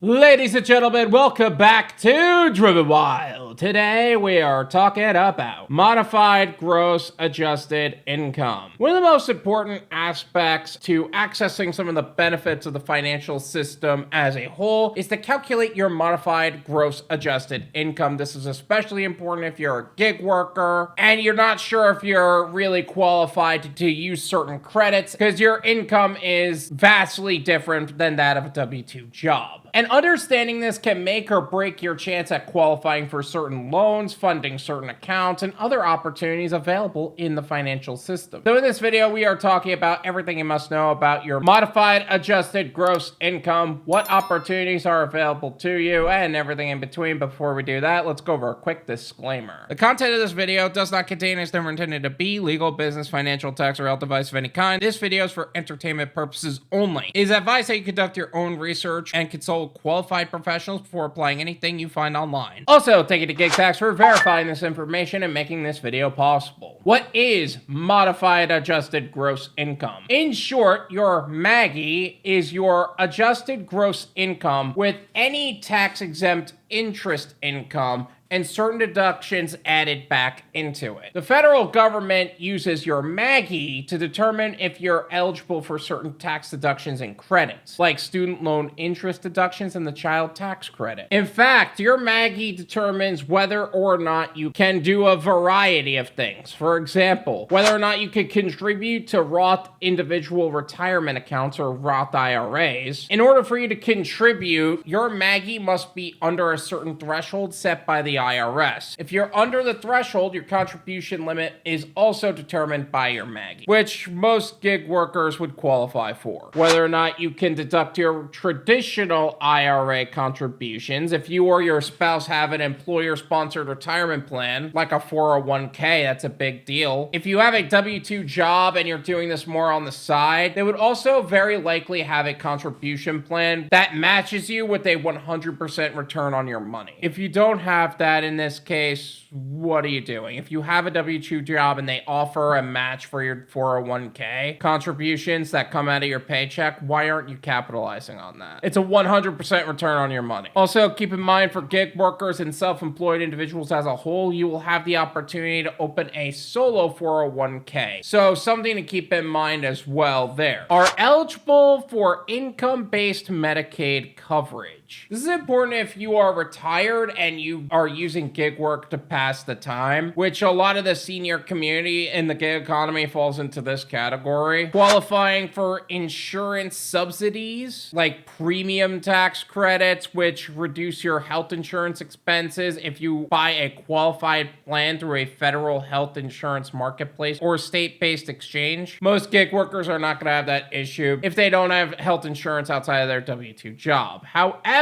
Ladies and gentlemen, welcome back to Driven Wyld. Today we are talking about modified gross adjusted income. One of the most important aspects to accessing some of the benefits of the financial system as a whole is to calculate your modified gross adjusted income. This is especially important if you're a gig worker and you're not sure if you're really qualified to use certain credits because your income is vastly different than that of a W-2 job. And understanding this can make or break your chance at qualifying for certain loans, funding certain accounts, and other opportunities available in the financial system. So in this video, we are talking about everything you must know about your modified adjusted gross income, what opportunities are available to you, and everything in between. Before we do that, let's go over a quick disclaimer. The content of this video does not contain is never intended to be legal, business, financial, tax, or health advice of any kind. This video is for entertainment purposes only. It is advised that you conduct your own research and consult qualified professionals before applying anything you find online. Also, thank you to GigTax for verifying this information and making this video possible. What is modified adjusted gross income? In short, your MAGI is your adjusted gross income with any tax-exempt interest income and certain deductions added back into it. The federal government uses your MAGI to determine if you're eligible for certain tax deductions and credits, like student loan interest deductions and the child tax credit. In fact, your MAGI determines whether or not you can do a variety of things. For example, whether or not you can contribute to Roth individual retirement accounts or Roth IRAs. In order for you to contribute, your MAGI must be under a certain threshold set by the IRS. If you're under the threshold, your contribution limit is also determined by your MAGI, which most gig workers would qualify for. Whether or not you can deduct your traditional IRA contributions, if you or your spouse have an employer-sponsored retirement plan, like a 401k, that's a big deal. If you have a W-2 job and you're doing this more on the side, they would also very likely have a contribution plan that matches you with a 100% return on your money. If you don't have that in this case, what are you doing? If you have a W-2 job and they offer a match for your 401k contributions that come out of your paycheck, why aren't you capitalizing on that? It's a 100% return on your money. Also, keep in mind for gig workers and self-employed individuals as a whole, you will have the opportunity to open a solo 401k. So something to keep in mind as well there. Are eligible for income-based Medicaid coverage. This is important if you are retired and you are using gig work to pass the time, which a lot of the senior community in the gig economy falls into this category. Qualifying for insurance subsidies like premium tax credits, which reduce your health insurance expenses if you buy a qualified plan through a federal health insurance marketplace or state-based exchange. Most gig workers are not going to have that issue if they don't have health insurance outside of their W-2 job. However,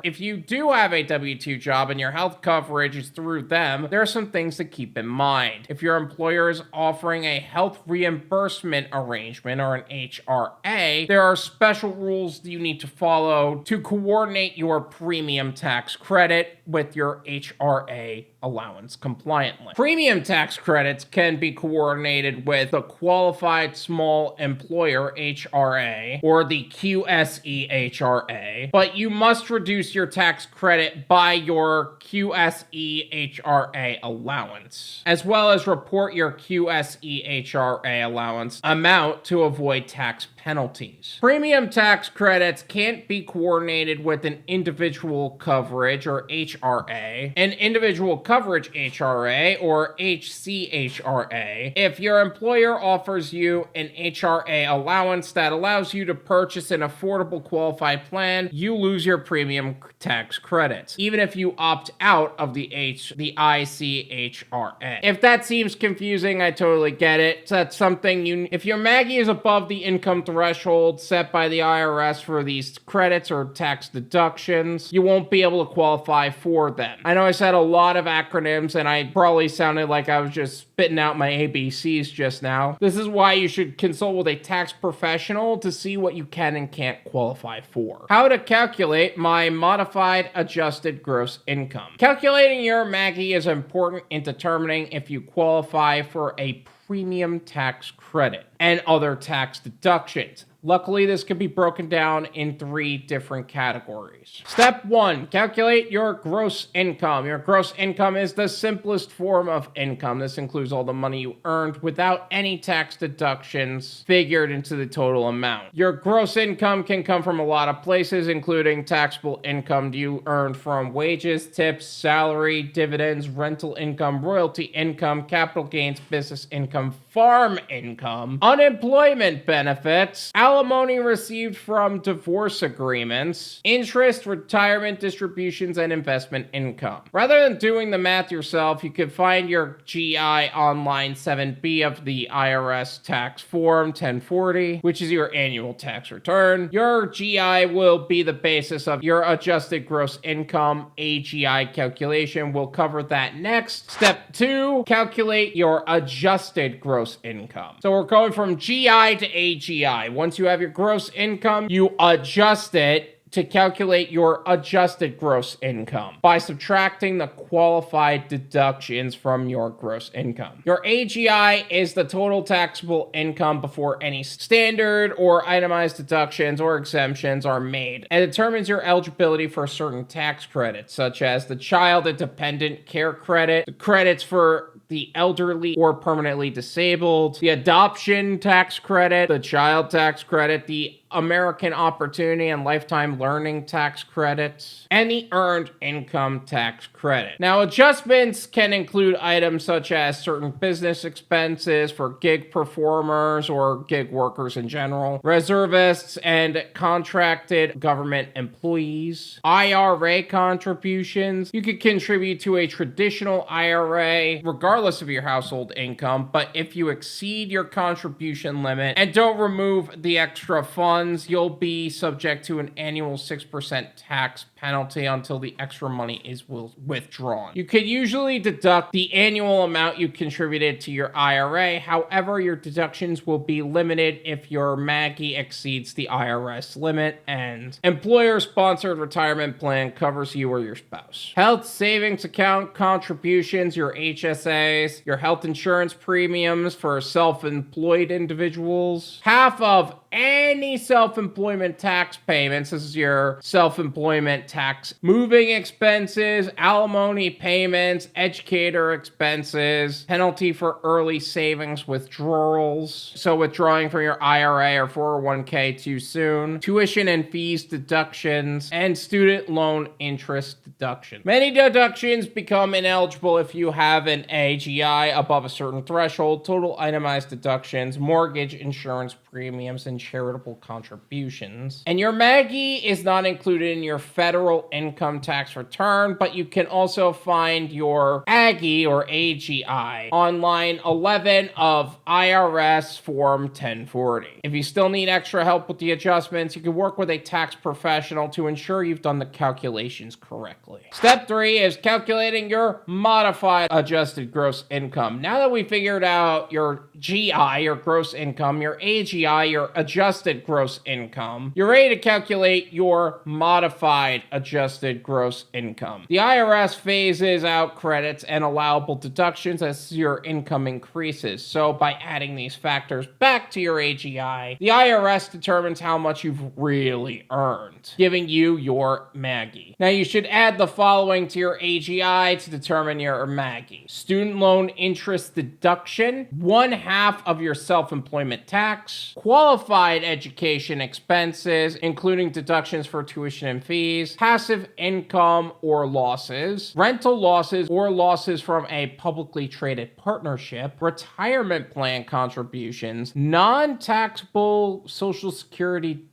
if you do have a W-2 job and your health coverage is through them, there are some things to keep in mind. If your employer is offering a health reimbursement arrangement or an HRA, there are special rules you need to follow to coordinate your premium tax credit with your HRA allowance compliantly. Premium tax credits can be coordinated with the Qualified Small Employer HRA or the QSE HRA, but you must reduce your tax credit by your QSE HRA allowance, as well as report your QSE HRA allowance amount to avoid tax penalties. Premium tax credits can't be coordinated with an individual coverage or HRA, an individual coverage HRA or HCHRA. If your employer offers you an HRA allowance that allows you to purchase an affordable qualified plan, you lose your premium tax credits, even if you opt out of the ICHRA. If that seems confusing, I totally get it. That's something if your MAGI is above the income threshold set by the IRS for these credits or tax deductions, you won't be able to qualify for them. I know I said a lot of acronyms and I probably sounded like I was just spitting out my ABCs just now. This is why you should consult with a tax professional to see what you can and can't qualify for. How to calculate my modified adjusted gross income. Calculating your MAGI is important in determining if you qualify for a premium tax credit and other tax deductions. Luckily, this can be broken down in 3 different categories. Step 1, calculate your gross income. Your gross income is the simplest form of income. This includes all the money you earned without any tax deductions figured into the total amount. Your gross income can come from a lot of places, including taxable income you earned from wages, tips, salary, dividends, rental income, royalty income, capital gains, business income, farm income, unemployment benefits, alimony received from divorce agreements, interest, retirement distributions, and investment income. Rather than doing the math yourself, you can find your GI on line 7B of the IRS tax form 1040, which is your annual tax return. Your GI will be the basis of your adjusted gross income. AGI calculation. We'll cover that next. Step 2, calculate your adjusted gross income. So we're going from GI to AGI. Once you have your gross income, you adjust it to calculate your adjusted gross income by subtracting the qualified deductions from your gross income. Your AGI is the total taxable income before any standard or itemized deductions or exemptions are made, and determines your eligibility for certain tax credits, such as the child and dependent care credit, the credits for the elderly or permanently disabled, the adoption tax credit, the child tax credit, the American Opportunity and Lifetime Learning tax credits, and the Earned Income tax credit. Now, adjustments can include items such as certain business expenses for gig performers or gig workers in general, reservists, and contracted government employees, IRA contributions. You could contribute to a traditional IRA regardless of your household income, but if you exceed your contribution limit and don't remove the extra funds, you'll be subject to an annual 6% tax penalty until the extra money is withdrawn. You could usually deduct the annual amount you contributed to your IRA. However, your deductions will be limited if your MAGI exceeds the IRS limit, and employer-sponsored retirement plan covers you or your spouse. Health savings account contributions, your HSAs, your health insurance premiums for self-employed individuals, half of any self-employment tax payments. This is your self-employment tax, moving expenses, alimony payments, educator expenses, penalty for early savings withdrawals, so withdrawing from your IRA or 401k too soon, tuition and fees deductions, and student loan interest deduction. Many deductions become ineligible if you have an AGI above a certain threshold: total itemized deductions, mortgage insurance premiums, and charitable contributions. And your MAGI is not included in your federal income tax return, but you can also find your AGI or AGI on line 11 of IRS Form 1040. If you still need extra help with the adjustments, you can work with a tax professional to ensure you've done the calculations correctly. Step 3 is calculating your modified adjusted gross income. Now that we figured out your GI, your gross income, your AGI, your adjusted gross income, you're ready to calculate your modified adjusted gross income. The IRS phases out credits and allowable deductions as your income increases. So by adding these factors back to your AGI, the IRS determines how much you've really earned, giving you your MAGI. Now you should add the following to your AGI to determine your MAGI: student loan interest deduction, 1/2 of your self-employment tax, qualified education expenses, including deductions for tuition and fees, passive income or losses, rental losses or losses from a publicly traded partnership, retirement plan contributions, non-taxable Social Security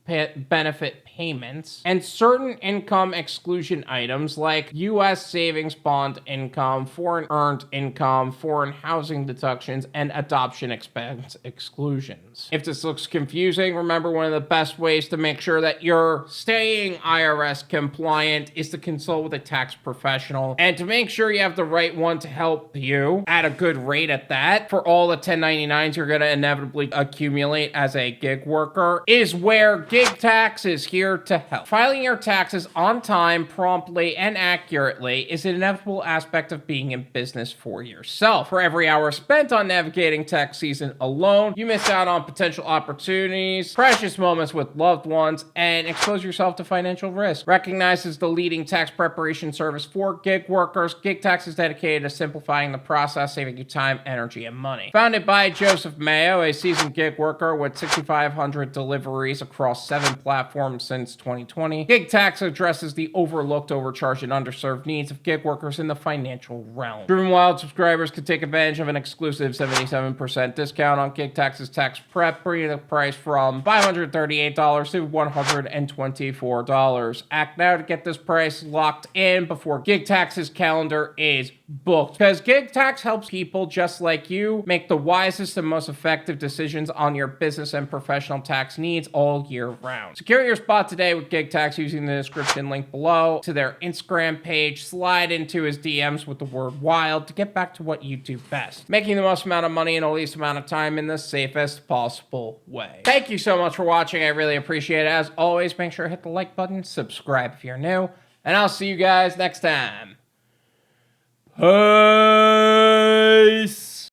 benefit payments, and certain income exclusion items like U.S. savings bond income, foreign earned income, foreign housing deductions, and adoption expense exclusions. If this looks confusing, remember one of the best ways to make sure that you're staying IRS compliant is to consult with a tax professional, and to make sure you have the right one to help you at a good rate at that for all the 1099s you're going to inevitably accumulate as a gig worker is where GigTax is here here to help. Filing your taxes on time, promptly, and accurately is an inevitable aspect of being in business for yourself. For every hour spent on navigating tax season alone, you miss out on potential opportunities, precious moments with loved ones, and expose yourself to financial risk. Recognized as the leading tax preparation service for gig workers, GigTax is dedicated to simplifying the process, saving you time, energy, and money. Founded by Joseph Mayo, a seasoned gig worker with 6,500 deliveries across 7 platforms since 2020, GigTax addresses the overlooked, overcharged, and underserved needs of gig workers in the financial realm. Driven Wyld subscribers can take advantage of an exclusive 77% discount on GigTax's tax prep, bringing the price from $538 to $124. Act now to get this price locked in before GigTax's calendar is booked, because GigTax helps people just like you make the wisest and most effective decisions on your business and professional tax needs all year round. Secure your spot today with GigTax using the description link below to their Instagram page. Slide into his DMs with the word wild to get back to what you do best, making the most amount of money in the least amount of time in the safest possible way. Thank you so much for watching. I really appreciate it. As always, make sure to hit the like button, subscribe if you're new, and I'll see you guys next time.